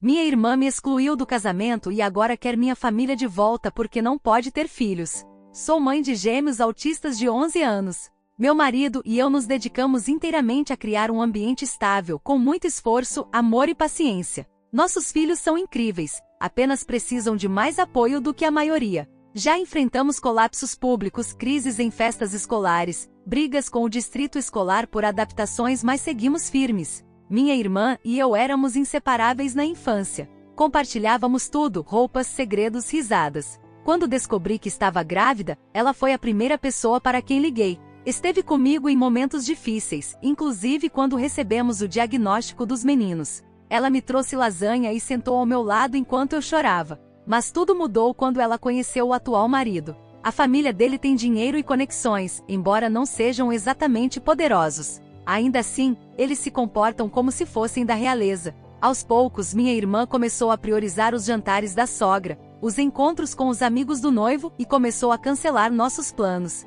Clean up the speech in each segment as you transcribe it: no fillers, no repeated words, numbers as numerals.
Minha irmã me excluiu do casamento e agora quer minha família de volta porque não pode ter filhos. Sou mãe de gêmeos autistas de 11 anos. Meu marido e eu nos dedicamos inteiramente a criar um ambiente estável, com muito esforço, amor e paciência. Nossos filhos são incríveis, apenas precisam de mais apoio do que a maioria. Já enfrentamos colapsos públicos, crises em festas escolares, brigas com o distrito escolar por adaptações, mas seguimos firmes. Minha irmã e eu éramos inseparáveis na infância. Compartilhávamos tudo, roupas, segredos, risadas. Quando descobri que estava grávida, ela foi a primeira pessoa para quem liguei. Esteve comigo em momentos difíceis, inclusive quando recebemos o diagnóstico dos meninos. Ela me trouxe lasanha e sentou ao meu lado enquanto eu chorava. Mas tudo mudou quando ela conheceu o atual marido. A família dele tem dinheiro e conexões, embora não sejam exatamente poderosos. Ainda assim, eles se comportam como se fossem da realeza. Aos poucos, minha irmã começou a priorizar os jantares da sogra, os encontros com os amigos do noivo e começou a cancelar nossos planos.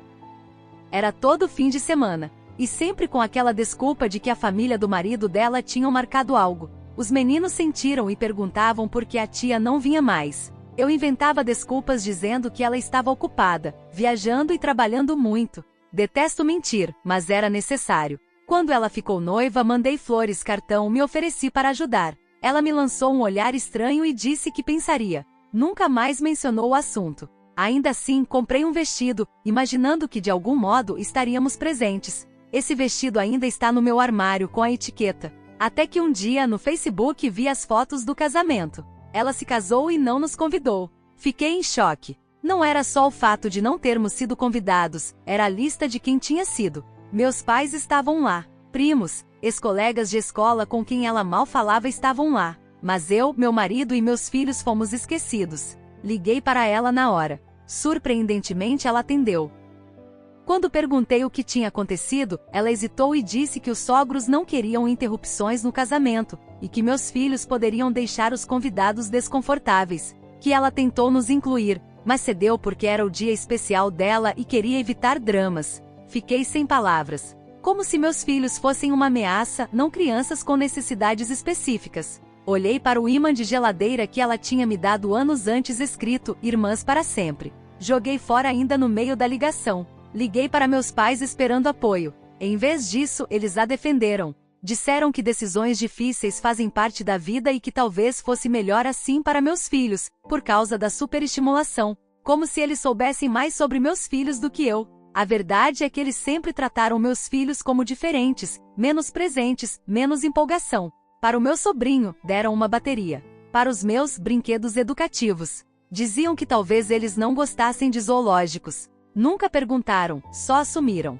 Era todo fim de semana, e sempre com aquela desculpa de que a família do marido dela tinham marcado algo. Os meninos sentiram e perguntavam por que a tia não vinha mais. Eu inventava desculpas dizendo que ela estava ocupada, viajando e trabalhando muito. Detesto mentir, mas era necessário. Quando ela ficou noiva, mandei flores, cartão, me ofereci para ajudar. Ela me lançou um olhar estranho e disse que pensaria. Nunca mais mencionou o assunto. Ainda assim, comprei um vestido, imaginando que de algum modo estaríamos presentes. Esse vestido ainda está no meu armário com a etiqueta. Até que um dia no Facebook vi as fotos do casamento. Ela se casou e não nos convidou. Fiquei em choque. Não era só o fato de não termos sido convidados, era a lista de quem tinha sido. Meus pais estavam lá. Primos, ex-colegas de escola com quem ela mal falava estavam lá. Mas eu, meu marido e meus filhos fomos esquecidos. Liguei para ela na hora. Surpreendentemente ela atendeu. Quando perguntei o que tinha acontecido, ela hesitou e disse que os sogros não queriam interrupções no casamento, e que meus filhos poderiam deixar os convidados desconfortáveis, que ela tentou nos incluir, mas cedeu porque era o dia especial dela e queria evitar dramas. Fiquei sem palavras. Como se meus filhos fossem uma ameaça, não crianças com necessidades específicas. Olhei para o ímã de geladeira que ela tinha me dado anos antes escrito, Irmãs para sempre. Joguei fora ainda no meio da ligação. Liguei para meus pais esperando apoio. Em vez disso, eles a defenderam. Disseram que decisões difíceis fazem parte da vida e que talvez fosse melhor assim para meus filhos, por causa da superestimulação. Como se eles soubessem mais sobre meus filhos do que eu. A verdade é que eles sempre trataram meus filhos como diferentes, menos presentes, menos empolgação. Para o meu sobrinho, deram uma bateria. Para os meus, brinquedos educativos. Diziam que talvez eles não gostassem de zoológicos. Nunca perguntaram, só assumiram.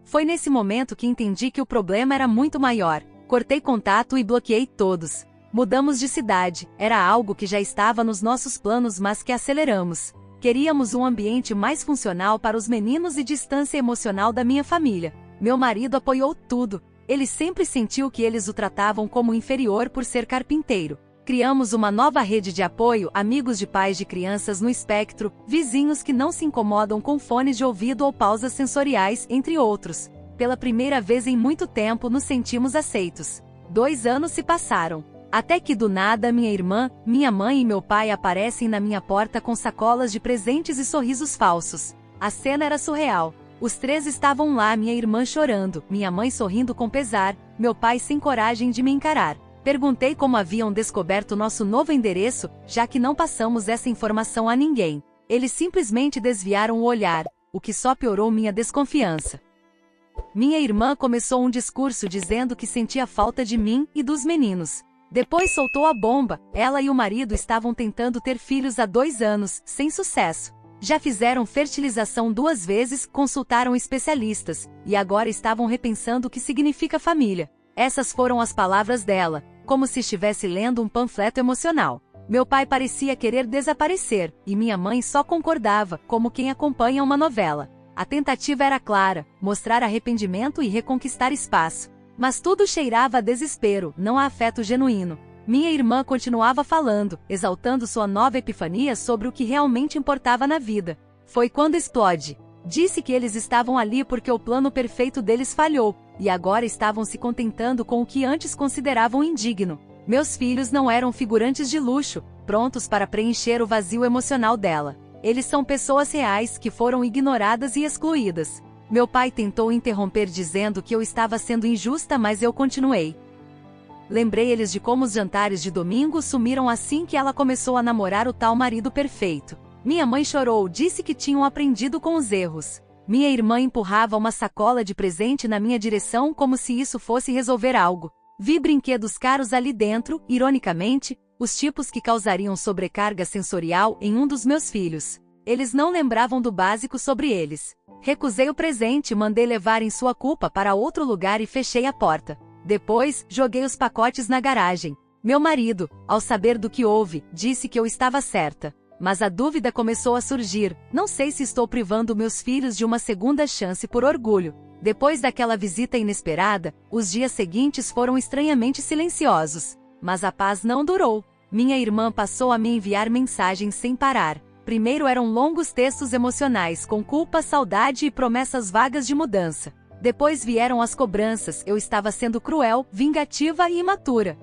Foi nesse momento que entendi que o problema era muito maior. Cortei contato e bloqueei todos. Mudamos de cidade, era algo que já estava nos nossos planos, mas que aceleramos. Queríamos um ambiente mais funcional para os meninos e distância emocional da minha família. Meu marido apoiou tudo. Ele sempre sentiu que eles o tratavam como inferior por ser carpinteiro. Criamos uma nova rede de apoio, amigos de pais de crianças no espectro, vizinhos que não se incomodam com fones de ouvido ou pausas sensoriais, entre outros. Pela primeira vez em muito tempo nos sentimos aceitos. 2 anos se passaram. Até que do nada minha irmã, minha mãe e meu pai aparecem na minha porta com sacolas de presentes e sorrisos falsos. A cena era surreal. Os 3 estavam lá, minha irmã chorando, minha mãe sorrindo com pesar, meu pai sem coragem de me encarar. Perguntei como haviam descoberto nosso novo endereço, já que não passamos essa informação a ninguém. Eles simplesmente desviaram o olhar, o que só piorou minha desconfiança. Minha irmã começou um discurso dizendo que sentia falta de mim e dos meninos. Depois soltou a bomba, ela e o marido estavam tentando ter filhos há 2 anos, sem sucesso. Já fizeram fertilização 2 vezes, consultaram especialistas, e agora estavam repensando o que significa família. Essas foram as palavras dela, como se estivesse lendo um panfleto emocional. Meu pai parecia querer desaparecer, e minha mãe só concordava, como quem acompanha uma novela. A tentativa era clara, mostrar arrependimento e reconquistar espaço. Mas tudo cheirava a desespero, não a afeto genuíno. Minha irmã continuava falando, exaltando sua nova epifania sobre o que realmente importava na vida. Foi quando explode. Disse que eles estavam ali porque o plano perfeito deles falhou, e agora estavam se contentando com o que antes consideravam indigno. Meus filhos não eram figurantes de luxo, prontos para preencher o vazio emocional dela. Eles são pessoas reais que foram ignoradas e excluídas. Meu pai tentou interromper dizendo que eu estava sendo injusta, mas eu continuei. Lembrei eles de como os jantares de domingo sumiram assim que ela começou a namorar o tal marido perfeito. Minha mãe chorou, disse que tinham aprendido com os erros. Minha irmã empurrava uma sacola de presente na minha direção como se isso fosse resolver algo. Vi brinquedos caros ali dentro, ironicamente, os tipos que causariam sobrecarga sensorial em um dos meus filhos. Eles não lembravam do básico sobre eles. Recusei o presente, mandei levar em sua culpa para outro lugar e fechei a porta. Depois, joguei os pacotes na garagem. Meu marido, ao saber do que houve, disse que eu estava certa. Mas a dúvida começou a surgir. Não sei se estou privando meus filhos de uma segunda chance por orgulho. Depois daquela visita inesperada, os dias seguintes foram estranhamente silenciosos. Mas a paz não durou. Minha irmã passou a me enviar mensagens sem parar. Primeiro eram longos textos emocionais com culpa, saudade e promessas vagas de mudança. Depois vieram as cobranças, eu estava sendo cruel, vingativa e imatura.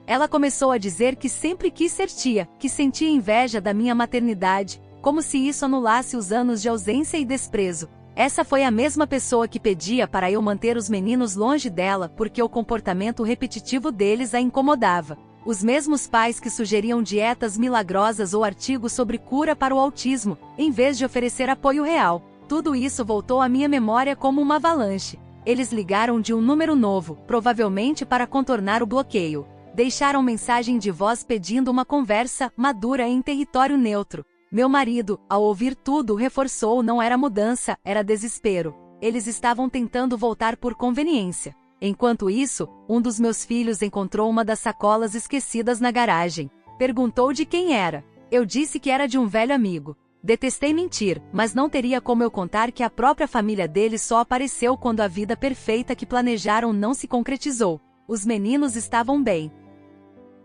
Ela começou a dizer que sempre quis ser tia, que sentia inveja da minha maternidade, como se isso anulasse os anos de ausência e desprezo. Essa foi a mesma pessoa que pedia para eu manter os meninos longe dela porque o comportamento repetitivo deles a incomodava. Os mesmos pais que sugeriam dietas milagrosas ou artigos sobre cura para o autismo, em vez de oferecer apoio real. Tudo isso voltou à minha memória como uma avalanche. Eles ligaram de um número novo, provavelmente para contornar o bloqueio. Deixaram mensagem de voz pedindo uma conversa madura em território neutro. Meu marido, ao ouvir tudo, reforçou: não era mudança, era desespero. Eles estavam tentando voltar por conveniência. Enquanto isso, um dos meus filhos encontrou uma das sacolas esquecidas na garagem. Perguntou de quem era. Eu disse que era de um velho amigo. Detestei mentir, mas não teria como eu contar que a própria família dele só apareceu quando a vida perfeita que planejaram não se concretizou. Os meninos estavam bem.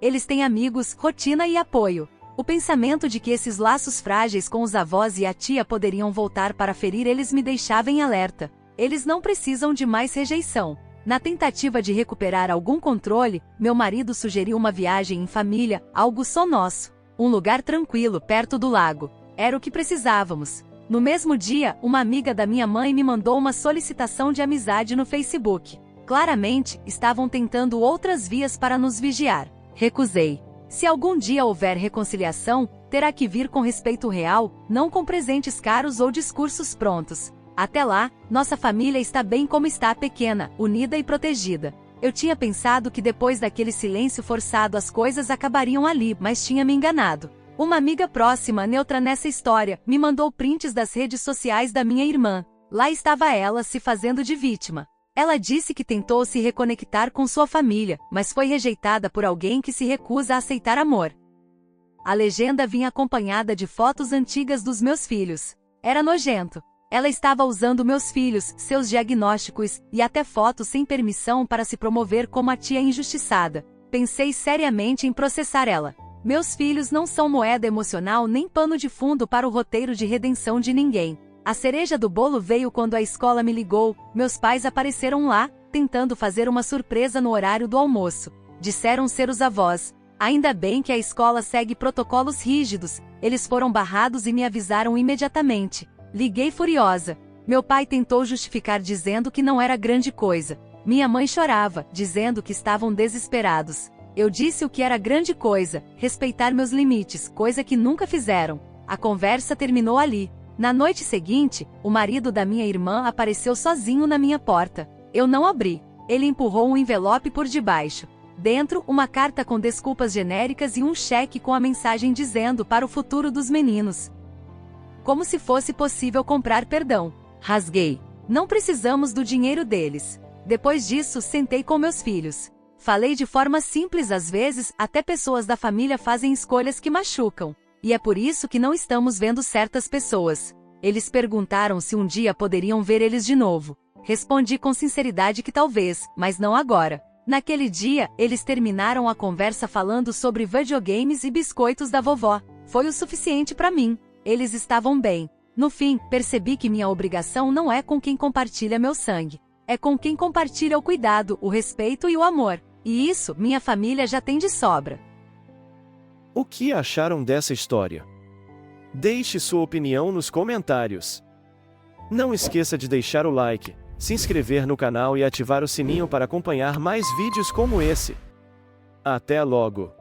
Eles têm amigos, rotina e apoio. O pensamento de que esses laços frágeis com os avós e a tia poderiam voltar para ferir eles me deixava em alerta. Eles não precisam de mais rejeição. Na tentativa de recuperar algum controle, meu marido sugeriu uma viagem em família, algo só nosso. Um lugar tranquilo, perto do lago. Era o que precisávamos. No mesmo dia, uma amiga da minha mãe me mandou uma solicitação de amizade no Facebook. Claramente, estavam tentando outras vias para nos vigiar. Recusei. Se algum dia houver reconciliação, terá que vir com respeito real, não com presentes caros ou discursos prontos. Até lá, nossa família está bem como está, pequena, unida e protegida. Eu tinha pensado que depois daquele silêncio forçado as coisas acabariam ali, mas tinha me enganado. Uma amiga próxima, neutra nessa história, me mandou prints das redes sociais da minha irmã. Lá estava ela se fazendo de vítima. Ela disse que tentou se reconectar com sua família, mas foi rejeitada por alguém que se recusa a aceitar amor. A legenda vinha acompanhada de fotos antigas dos meus filhos. Era nojento. Ela estava usando meus filhos, seus diagnósticos, e até fotos sem permissão para se promover como a tia injustiçada. Pensei seriamente em processar ela. Meus filhos não são moeda emocional nem pano de fundo para o roteiro de redenção de ninguém. A cereja do bolo veio quando a escola me ligou. Meus pais apareceram lá, tentando fazer uma surpresa no horário do almoço. Disseram ser os avós. Ainda bem que a escola segue protocolos rígidos. Eles foram barrados e me avisaram imediatamente. Liguei furiosa. Meu pai tentou justificar dizendo que não era grande coisa. Minha mãe chorava, dizendo que estavam desesperados. Eu disse o que era grande coisa, respeitar meus limites, coisa que nunca fizeram. A conversa terminou ali. Na noite seguinte, o marido da minha irmã apareceu sozinho na minha porta. Eu não abri. Ele empurrou um envelope por debaixo. Dentro, uma carta com desculpas genéricas e um cheque com a mensagem dizendo para o futuro dos meninos. Como se fosse possível comprar perdão. Rasguei. Não precisamos do dinheiro deles. Depois disso, sentei com meus filhos. Falei de forma simples, às vezes, até pessoas da família fazem escolhas que machucam. E é por isso que não estamos vendo certas pessoas. Eles perguntaram se um dia poderiam ver eles de novo. Respondi com sinceridade que talvez, mas não agora. Naquele dia, eles terminaram a conversa falando sobre videogames e biscoitos da vovó. Foi o suficiente para mim. Eles estavam bem. No fim, percebi que minha obrigação não é com quem compartilha meu sangue. É com quem compartilha o cuidado, o respeito e o amor. E isso, minha família já tem de sobra. O que acharam dessa história? Deixe sua opinião nos comentários. Não esqueça de deixar o like, se inscrever no canal e ativar o sininho para acompanhar mais vídeos como esse. Até logo!